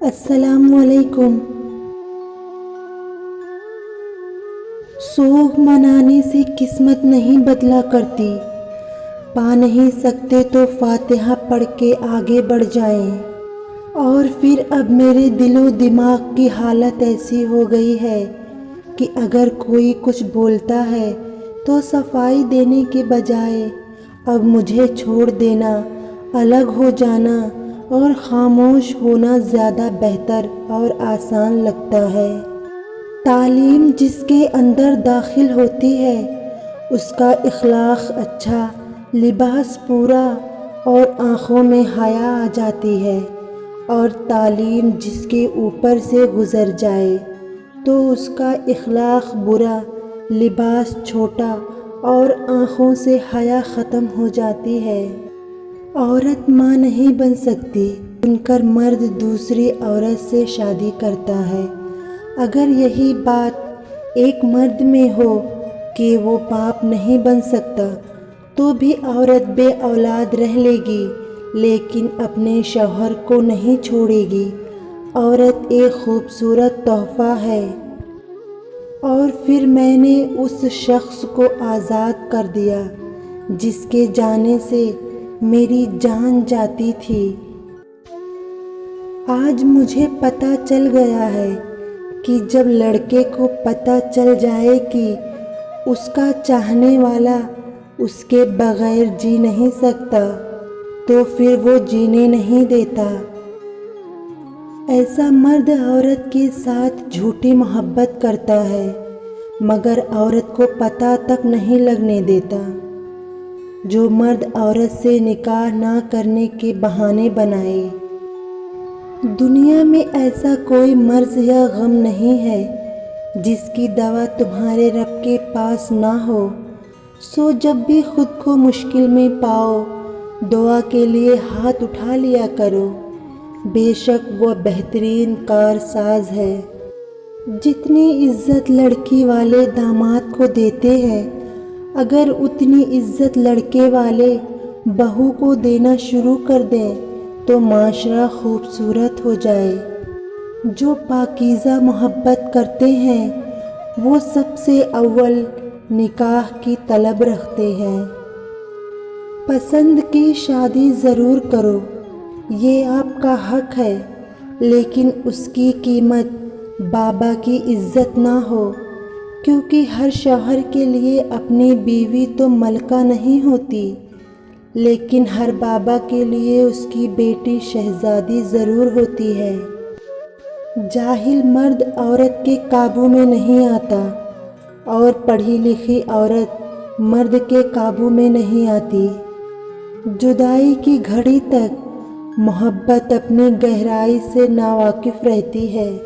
السلام علیکم۔ سوگ منانے سے قسمت نہیں بدلا کرتی، پا نہیں سکتے تو فاتحہ پڑھ کے آگے بڑھ جائیں۔ اور پھر اب میرے دل و دماغ کی حالت ایسی ہو گئی ہے کہ اگر کوئی کچھ بولتا ہے تو صفائی دینے کے بجائے اب مجھے چھوڑ دینا، الگ ہو جانا اور خاموش ہونا زیادہ بہتر اور آسان لگتا ہے۔ تعلیم جس کے اندر داخل ہوتی ہے اس کا اخلاق اچھا، لباس پورا اور آنکھوں میں حیا آ جاتی ہے، اور تعلیم جس کے اوپر سے گزر جائے تو اس کا اخلاق برا، لباس چھوٹا اور آنکھوں سے حیا ختم ہو جاتی ہے۔ عورت ماں نہیں بن سکتی سن کر مرد دوسری عورت سے شادی کرتا ہے۔ اگر یہی بات ایک مرد میں ہو کہ وہ باپ نہیں بن سکتا تو بھی عورت بے اولاد رہ لے گی لیکن اپنے شوہر کو نہیں چھوڑے گی۔ عورت ایک خوبصورت تحفہ ہے۔ اور پھر میں نے اس شخص کو آزاد کر دیا جس کے جانے سے میری جان جاتی تھی۔ آج مجھے پتہ چل گیا ہے کہ جب لڑکے کو پتہ چل جائے کہ اس کا چاہنے والا اس کے بغیر جی نہیں سکتا تو پھر وہ جینے نہیں دیتا۔ ایسا مرد عورت کے ساتھ جھوٹی محبت کرتا ہے مگر عورت کو پتہ تک نہیں لگنے دیتا۔ جو مرد عورت سے نکاح نہ کرنے کے بہانے بنائے۔ دنیا میں ایسا کوئی مرض یا غم نہیں ہے جس کی دوا تمہارے رب کے پاس نہ ہو۔ سو جب بھی خود کو مشکل میں پاؤ دعا کے لیے ہاتھ اٹھا لیا کرو، بے شک وہ بہترین کارساز ہے۔ جتنی عزت لڑکی والے داماد کو دیتے ہیں اگر اتنی عزت لڑکے والے بہو کو دینا شروع کر دیں تو معاشرہ خوبصورت ہو جائے۔ جو پاکیزہ محبت کرتے ہیں وہ سب سے اول نکاح کی طلب رکھتے ہیں۔ پسند کی شادی ضرور کرو، یہ آپ کا حق ہے، لیکن اس کی قیمت بابا کی عزت نہ ہو، کیونکہ ہر شوہر کے لیے اپنی بیوی تو ملکہ نہیں ہوتی، لیکن ہر بابا کے لیے اس کی بیٹی شہزادی ضرور ہوتی ہے۔ جاہل مرد عورت کے قابو میں نہیں آتا اور پڑھی لکھی عورت مرد کے قابو میں نہیں آتی۔ جدائی کی گھڑی تک محبت اپنی گہرائی سے ناواقف رہتی ہے۔